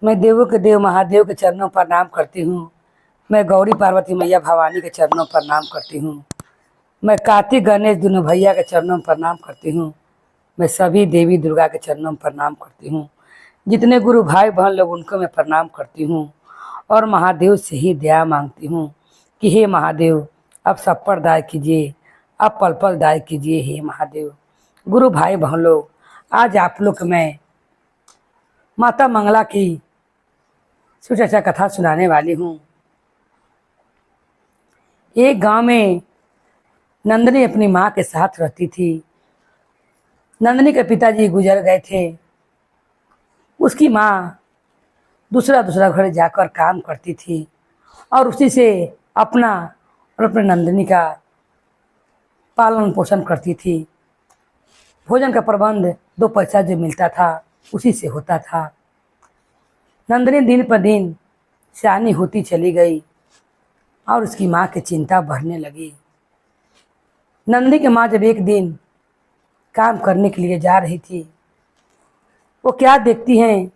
मैं देवों के देव महादेव के चरणों पर प्रणाम करती हूँ। मैं गौरी पार्वती मैया भवानी के चरणों पर प्रणाम करती हूँ। मैं कार्तिक गणेश दोनों भैया के चरणों में प्रणाम करती हूँ। मैं सभी देवी दुर्गा के चरणों में प्रणाम करती हूँ। जितने गुरु भाई बहन लोग उनको मैं प्रणाम करती हूँ और महादेव से ही दया मांगती हूँ कि हे महादेव अब सब पर दया कीजिए, अब पल पल दया कीजिए। हे महादेव गुरु भाई बहन लोग, आज आप लोग को मैं माता मंगला की सुचर्चा कथा सुनाने वाली हूँ। एक गांव में नंदनी अपनी माँ के साथ रहती थी। नंदनी के पिताजी गुजर गए थे। उसकी माँ दूसरा दूसरा घर जाकर काम करती थी और उसी से अपना और अपने नंदनी का पालन पोषण करती थी। भोजन का प्रबंध 2 पैसा जो मिलता था उसी से होता था। नंदनी दिन पर दिन सियानी होती चली गई और उसकी माँ की चिंता बढ़ने लगी। नंदनी की माँ जब एक दिन काम करने के लिए जा रही थी, वो क्या देखती हैं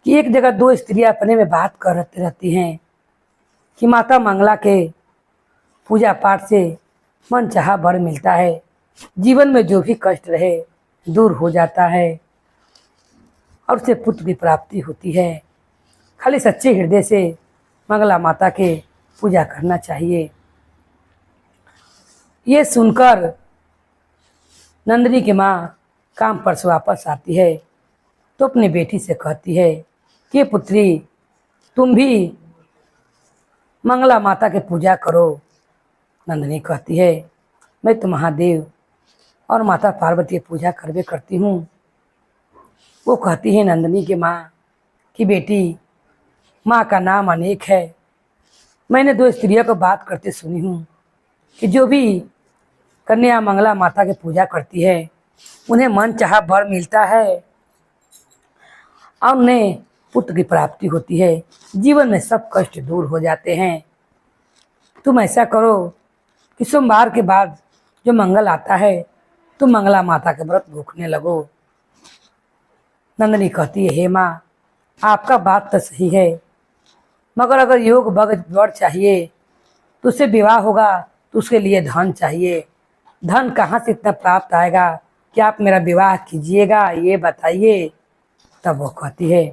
कि एक जगह 2 स्त्रियां अपने में बात करती रहती हैं कि माता मंगला के पूजा पाठ से मन चाहा वर मिलता है, जीवन में जो भी कष्ट रहे दूर हो जाता है और उससे पुत्र की प्राप्ति होती है। खाली सच्चे हृदय से मंगला माता के पूजा करना चाहिए। ये सुनकर नंदनी की माँ काम पर से वापस आती है तो अपनी बेटी से कहती है कि पुत्री तुम भी मंगला माता की पूजा करो। नंदनी कहती है मैं तो महादेव और माता पार्वती की पूजा करवे करती हूँ। वो कहती है नंदनी की माँ कि बेटी माँ का नाम अनेक है। मैंने 2 स्त्रियों को बात करते सुनी हूँ कि जो भी कन्या मंगला माता की पूजा करती है उन्हें मन चाहा वर मिलता है और उन्हें पुत्र की प्राप्ति होती है, जीवन में सब कष्ट दूर हो जाते हैं। तुम ऐसा करो कि सोमवार के बाद जो मंगल आता है तुम मंगला माता के व्रत भूखने लगो। नंदनी कहती है हे माँ आपका बात तो सही है, मगर अगर योग वर चाहिए तो उससे विवाह होगा तो उसके लिए धन चाहिए। धन कहाँ से इतना प्राप्त आएगा कि आप मेरा विवाह कीजिएगा, ये बताइए। तब वो कहती है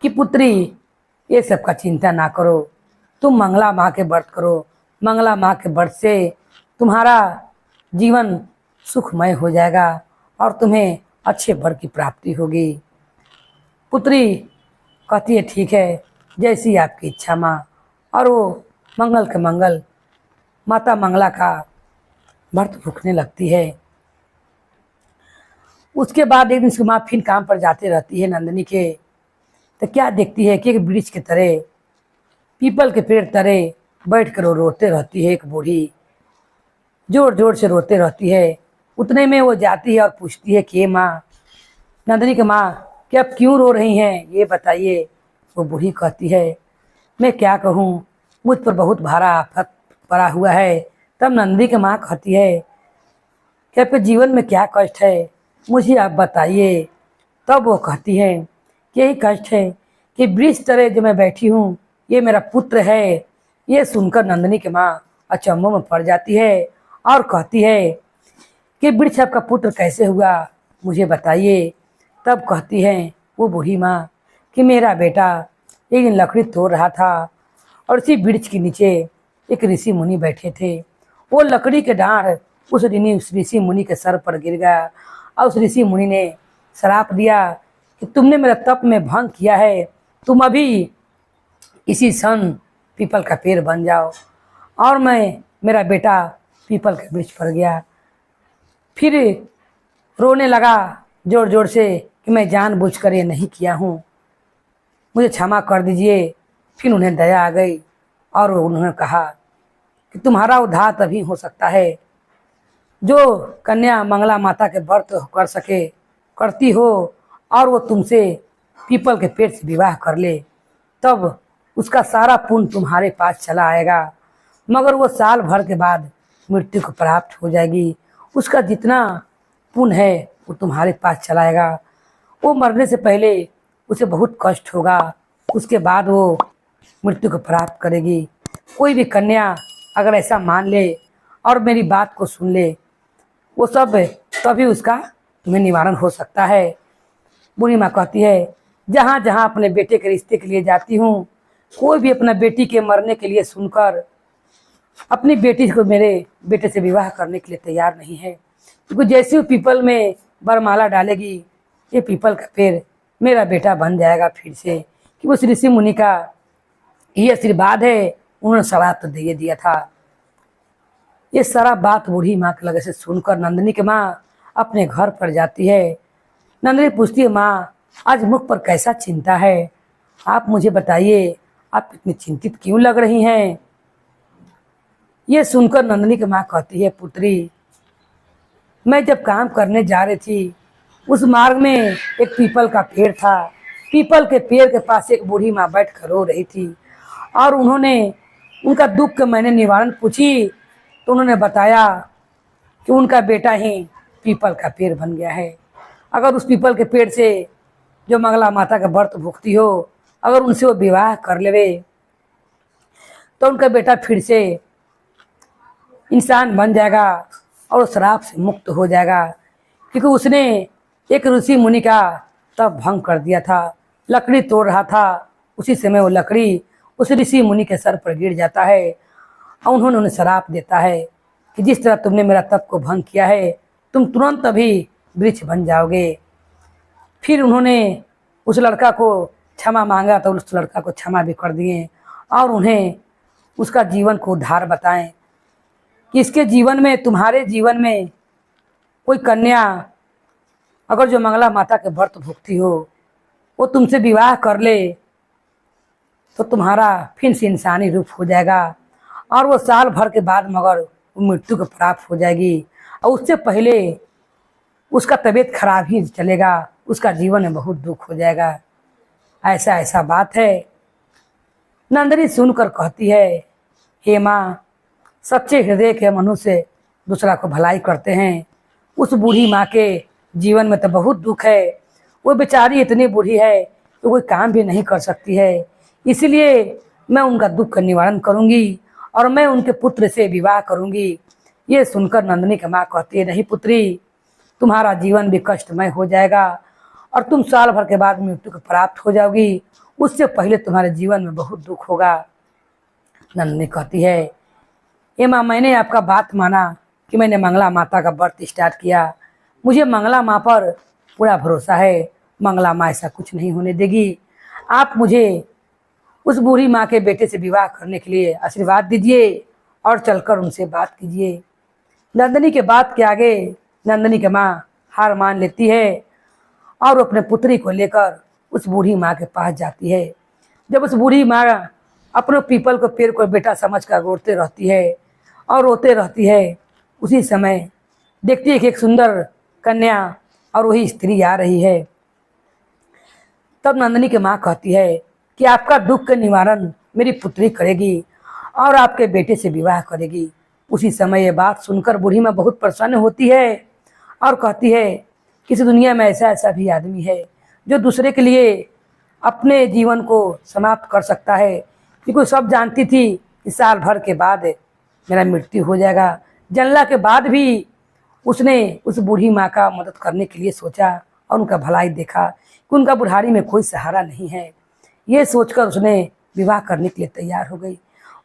कि पुत्री ये सब का चिंता ना करो, तुम मंगला माँ के व्रत करो। मंगला माँ के व्रत से तुम्हारा जीवन सुखमय हो जाएगा और तुम्हें अच्छे वर की प्राप्ति होगी। पुत्री कहती है ठीक है, जैसी आपकी इच्छा माँ। और वो मंगल के मंगल माता मंगला का व्रत भूखने लगती है। उसके बाद एक दिन उसकी माँ फिर काम पर जाते रहती है नंदनी के, तो क्या देखती है कि एक वृक्ष के तरह, पीपल के पेड़ तरह बैठ कर रोते रहती है। एक बूढ़ी जोर जोर से रोते रहती है। उतने में वो जाती है और पूछती है कि माँ, नंदनी की माँ कि आप क्यों रो रही हैं, ये बताइए। वो बूढ़ी कहती है मैं क्या कहूँ, मुझ पर बहुत भारा आफत पड़ा हुआ है। तब नंदनी की माँ कहती है कि आपके जीवन में क्या कष्ट है, मुझे आप बताइए। तब वो कहती है कि यही कष्ट है कि वृक्ष तरह जो मैं बैठी हूँ ये मेरा पुत्र है। ये सुनकर नंदनी की माँ अचंभों में पड़ जाती है और कहती है कि वृक्ष आपका पुत्र कैसे हुआ, मुझे बताइए। तब कहती है वो बूढ़ी माँ कि मेरा बेटा एक दिन लकड़ी तोड़ रहा था और इसी वृक्ष के नीचे एक ऋषि मुनि बैठे थे। वो लकड़ी के डांड उस ऋषि मुनि के सर पर गिर गया और उस ऋषि मुनि ने श्राप दिया कि तुमने मेरा तप में भंग किया है, तुम अभी इसी क्षण पीपल का पेड़ बन जाओ। और मेरा बेटा पीपल के वृक्ष पर गया। फिर रोने लगा जोर जोर से कि मैं जानबूझकर ये नहीं किया हूँ, मुझे क्षमा कर दीजिए। फिर उन्हें दया आ गई और उन्होंने कहा कि तुम्हारा उद्धार तभी हो सकता है जो कन्या मंगला माता के व्रत कर सके, करती हो और वो तुमसे पीपल के पेड़ से विवाह कर ले, तब उसका सारा पुण्य तुम्हारे पास चला आएगा। मगर वो साल भर के बाद मृत्यु को प्राप्त हो जाएगी। उसका जितना पुण्य है वो तुम्हारे पास चला आएगा। वो मरने से पहले उसे बहुत कष्ट होगा, उसके बाद वो मृत्यु को प्राप्त करेगी। कोई भी कन्या अगर ऐसा मान ले और मेरी बात को सुन ले, वो सब तभी उसका तुम्हें निवारण हो सकता है। बूढ़ी माँ कहती है, जहाँ जहाँ अपने बेटे के रिश्ते के लिए जाती हूँ, कोई भी अपना बेटी के मरने के लिए सुनकर अपनी बेटी को मेरे बेटे से विवाह करने के लिए तैयार नहीं है, क्योंकि जैसे वो पीपल में बरमाला डालेगी, ये पीपल का पेड़ मेरा बेटा बन जाएगा फिर से। कि उस ऋषि मुनि का ये आशीर्वाद है, उन्होंने श्राप तो दे दिया था। ये सारा बात बूढ़ी माँ के लगे से सुनकर नंदिनी की माँ अपने घर पर जाती है। नंदिनी पूछती है, माँ आज मुख पर कैसा चिंता है, आप मुझे बताइए, आप इतनी चिंतित क्यों लग रही हैं। ये सुनकर नंदिनी की माँ कहती है, पुत्री मैं जब काम करने जा रही थी, उस मार्ग में एक पीपल का पेड़ था। पीपल के पेड़ के पास एक बूढ़ी माँ बैठ कर रो रही थी और उनका दुख का मैंने निवारण पूछी तो उन्होंने बताया कि उनका बेटा ही पीपल का पेड़ बन गया है। अगर उस पीपल के पेड़ से जो मंगला माता का व्रत भुगती हो, अगर उनसे वो विवाह कर लेवे तो उनका बेटा फिर से इंसान बन जाएगा और उस श्राप से मुक्त हो जाएगा, क्योंकि उसने एक ऋषि मुनि का तप भंग कर दिया था। लकड़ी तोड़ रहा था, उसी समय वो लकड़ी उस ऋषि मुनि के सर पर गिर जाता है और उन्होंने उन्हें श्राप देता है कि जिस तरह तुमने मेरा तप को भंग किया है, तुम तुरंत अभी वृक्ष बन जाओगे। फिर उन्होंने उस लड़का को क्षमा मांगा तो उस लड़का को क्षमा भी कर दिए और उन्हें उसका जीवन को उद्धार बताएं कि इसके जीवन में, तुम्हारे जीवन में कोई कन्या अगर जो मंगला माता के व्रत भुगती हो, वो तुमसे विवाह कर ले तो तुम्हारा फिर से इंसानी रूप हो जाएगा और वो साल भर के बाद मगर वो मृत्यु को प्राप्त हो जाएगी और उससे पहले उसका तबीयत खराब ही चलेगा, उसका जीवन में बहुत दुख हो जाएगा। ऐसा ऐसा बात है। नंदिनी सुनकर कहती है, हे माँ, सच्चे हृदय के मनुष्य दूसरा को भलाई करते हैं। उस बूढ़ी माँ के जीवन में तो बहुत दुख है, वो बेचारी इतनी बूढ़ी है तो कोई काम भी नहीं कर सकती है, इसलिए मैं उनका दुख का निवारण करूंगी और मैं उनके पुत्र से विवाह करूंगी। ये सुनकर नंदिनी की माँ कहती है, नहीं पुत्री, तुम्हारा जीवन भी कष्टमय हो जाएगा और तुम साल भर के बाद मृत्यु को प्राप्त हो जाओगी, उससे पहले तुम्हारे जीवन में बहुत दुख होगा। नंदिनी कहती है, ये माँ, मैंने आपका बात माना कि मैंने मंगला माता का व्रत स्टार्ट किया, मुझे मंगला माँ पर पूरा भरोसा है, मंगला माँ ऐसा कुछ नहीं होने देगी। आप मुझे उस बूढ़ी माँ के बेटे से विवाह करने के लिए आशीर्वाद दीजिए और चलकर उनसे बात कीजिए। नंदिनी के बात के आगे नंदिनी की माँ हार मान लेती है और अपने पुत्री को लेकर उस बूढ़ी माँ के पास जाती है। जब उस बूढ़ी माँ अपने पीपल को पेड़ को बेटा समझकर रोते रहती है और रोते रहती है, उसी समय देखती है कि एक सुंदर कन्या और वही स्त्री आ रही है। तब नंदिनी की माँ कहती है कि आपका दुख का निवारण मेरी पुत्री करेगी और आपके बेटे से विवाह करेगी। उसी समय ये बात सुनकर बूढ़ी माँ बहुत प्रसन्न होती है और कहती है कि इस दुनिया में ऐसा ऐसा भी आदमी है जो दूसरे के लिए अपने जीवन को समाप्त कर सकता है, क्योंकि सब जानती थी कि साल भर के बाद मेरा मृत्यु हो जाएगा। जनला के बाद भी उसने उस बूढ़ी माँ का मदद करने के लिए सोचा और उनका भलाई देखा कि उनका बुढ़ारी में कोई सहारा नहीं है। ये सोचकर उसने विवाह करने के लिए तैयार हो गई।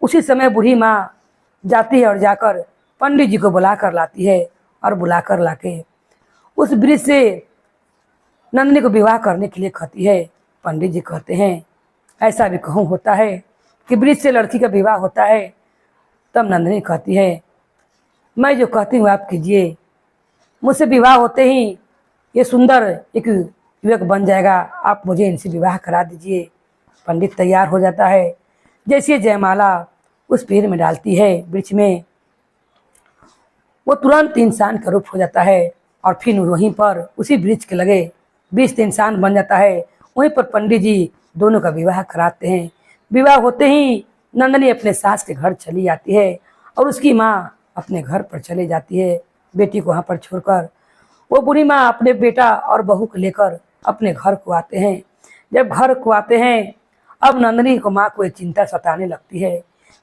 उसी समय बूढ़ी माँ जाती है और जाकर पंडित जी को बुला कर लाती है और बुलाकर लाके उस वृक्ष से नंदिनी को विवाह करने के लिए कहती है। पंडित जी कहते हैं, ऐसा भी कहूँ होता है कि वृक्ष से लड़की का विवाह होता है। तब नंदिनी कहती है, मैं जो कहती हूँ आप कीजिए, मुझसे विवाह होते ही ये सुंदर एक युवक बन जाएगा, आप मुझे इनसे विवाह करा दीजिए। पंडित तैयार हो जाता है। जैसे जयमाला उस पेड़ में डालती है वृक्ष में, वो तुरंत इंसान का रूप हो जाता है और फिर वहीं पर उसी वृक्ष के लगे वृक्ष इंसान बन जाता है। वहीं पर पंडित जी दोनों का विवाह कराते हैं। विवाह होते ही नंदिनी अपने सास के घर चली जाती है और उसकी माँ अपने घर पर चले जाती है, बेटी को वहाँ पर छोड़कर। वो बूढ़ी माँ अपने बेटा और बहू को लेकर अपने घर को आते हैं। जब घर को आते हैं, अब नंदनी को माँ को एक चिंता सताने लगती है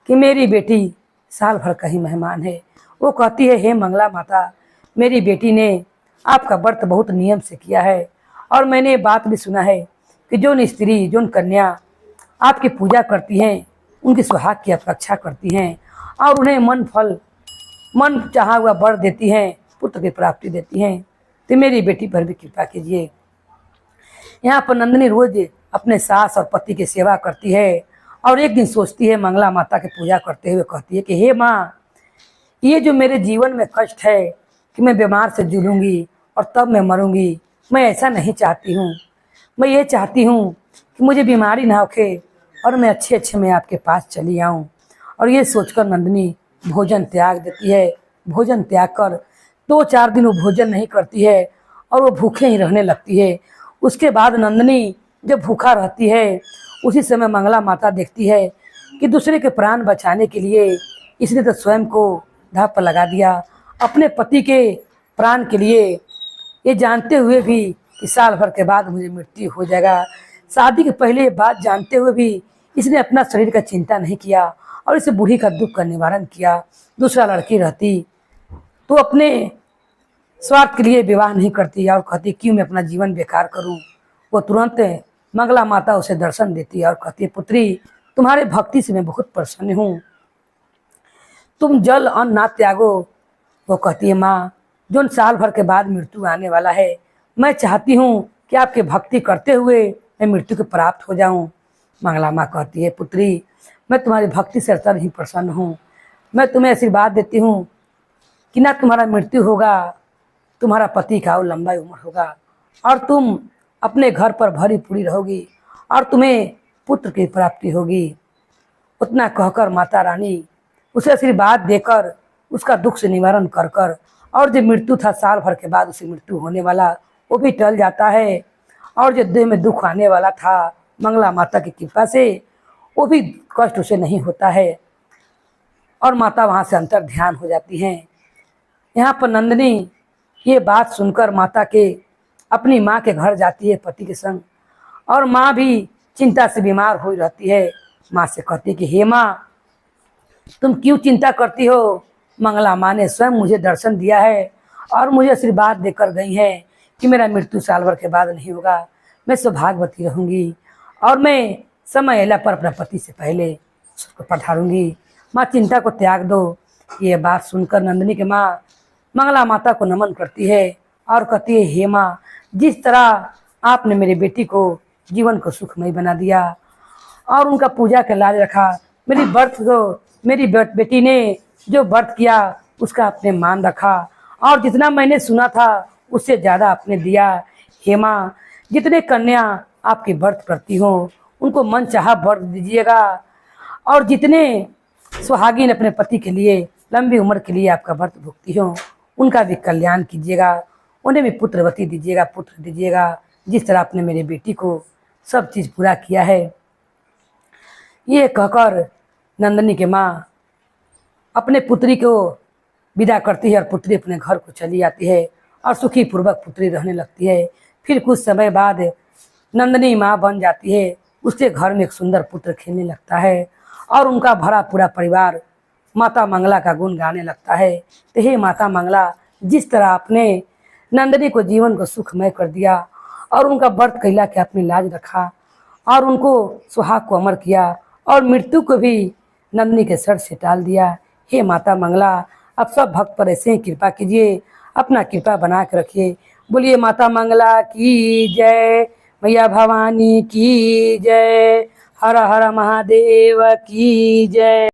कि मेरी बेटी साल भर का ही मेहमान है। वो कहती है, हे मंगला माता, मेरी बेटी ने आपका व्रत बहुत नियम से किया है और मैंने ये बात भी सुना है कि जो स्त्री जो कन्या आपकी पूजा करती हैं, उनकी सुहाग की रक्षा करती हैं और उन्हें मन चाहा हुआ वर देती हैं, पुत्र की प्राप्ति देती हैं। तो मेरी बेटी पर भी कृपा कीजिए। यहाँ पर नंदनी रोज अपने सास और पति की सेवा करती है और एक दिन सोचती है, मंगला माता की पूजा करते हुए कहती है कि हे माँ, ये जो मेरे जीवन में कष्ट है कि मैं बीमार से जूझूंगी और तब मैं मरूंगी, मैं ऐसा नहीं चाहती हूँ। मैं ये चाहती हूँ कि मुझे बीमारी ना होके और मैं अच्छे मैं आपके पास चली आऊँ। और ये सोचकर नंदनी भोजन त्याग देती है। भोजन त्याग कर 2-4 दिन वो भोजन नहीं करती है और वो भूखे ही रहने लगती है। उसके बाद नंदनी जब भूखा रहती है, उसी समय मंगला माता देखती है कि दूसरे के प्राण बचाने के लिए इसने तो स्वयं को धाप पर लगा दिया। अपने पति के प्राण के लिए, ये जानते हुए भी कि साल भर के बाद मुझे मृत्यु हो जाएगा, शादी के पहले ये बात जानते हुए भी इसने अपना शरीर का चिंता नहीं किया और इस बूढ़ी का दुख का निवारण किया। दूसरा लड़की रहती तो अपने स्वार्थ के लिए विवाह नहीं करती और कहती, क्यों मैं अपना जीवन बेकार करूं। वो तुरंत मंगला माता उसे दर्शन देती है और कहती है, पुत्री, तुम्हारे भक्ति से मैं बहुत प्रसन्न हूँ, तुम जल अन्न ना त्यागो। वो कहती है, माँ, जो साल भर के बाद मृत्यु आने वाला है, मैं चाहती हूँ कि आपके भक्ति करते हुए मैं मृत्यु को प्राप्त हो जाऊँ। मंगला माँ कहती है, पुत्री, मैं तुम्हारी भक्ति से अत्यंत ही प्रसन्न हूँ। मैं तुम्हें आशीर्वाद देती हूँ कि ना तुम्हारा मृत्यु होगा, तुम्हारा पति का और लंबा उम्र होगा और तुम अपने घर पर भरी पूरी रहोगी और तुम्हें पुत्र की प्राप्ति होगी। उतना कहकर माता रानी उसे आशीर्वाद देकर उसका दुख से निवारण कर कर और जो मृत्यु था साल भर के बाद उसे मृत्यु होने वाला, वो भी टल जाता है। और जो देह में दुख आने वाला था, मंगला माता की कृपा से वो भी कष्ट उसे नहीं होता है और माता वहाँ से अंतर ध्यान हो जाती हैं। यहाँ पर नंदनी ये बात सुनकर माता के अपनी माँ के घर जाती है पति के संग और माँ भी चिंता से बीमार हुई रहती है। माँ से कहती है कि हे माँ, तुम क्यों चिंता करती हो। मंगला माँ ने स्वयं मुझे दर्शन दिया है और मुझे आशीर्वाद देकर गई है कि मेरा मृत्यु साल भर के बाद नहीं होगा, मैं सौभाग्यवती रहूँगी और मैं समय अला पर अपना पति से पहले उसको पधारूँगी। माँ, चिंता को त्याग दो। ये बात सुनकर नंदनी के माँ मंगला माता को नमन करती है और कहती है, हे माँ, जिस तरह आपने मेरी बेटी को जीवन को सुखमय बना दिया और उनका पूजा का लाज रखा, मेरी बेटी ने जो व्रत किया उसका आपने मान रखा और जितना मैंने सुना था उससे ज़्यादा आपने दिया। हे माँ, जितने कन्या आपके व्रत करती हो उनको मन चाहा व्रत दीजिएगा और जितने सुहागिन अपने पति के लिए लंबी उम्र के लिए आपका व्रत भुगती हो उनका भी कल्याण कीजिएगा, उन्हें भी पुत्रवती दीजिएगा, पुत्र दीजिएगा, जिस तरह आपने मेरी बेटी को सब चीज़ पूरा किया है। ये कहकर नंदनी के माँ अपने पुत्री को विदा करती है और पुत्री अपने घर को चली आती है और सुखी पूर्वक पुत्री रहने लगती है। फिर कुछ समय बाद नंदनी माँ बन जाती है, उसके घर में एक सुंदर पुत्र खेलने लगता है और उनका भरा पूरा परिवार माता मंगला का गुण गाने लगता है। तो हे माता मंगला, जिस तरह आपने नंदनी को जीवन को सुखमय कर दिया और उनका व्रत कैला के आपने लाज रखा और उनको सुहाग को अमर किया और मृत्यु को भी नंदनी के सर से टाल दिया। हे माता मंगला, अब सब भक्त पर ऐसे ही कृपा कीजिए, अपना कृपा बना के रखिए। बोलिए माता मंगला की जय, मैया भवानी की जय, हर हर महादेव की जय।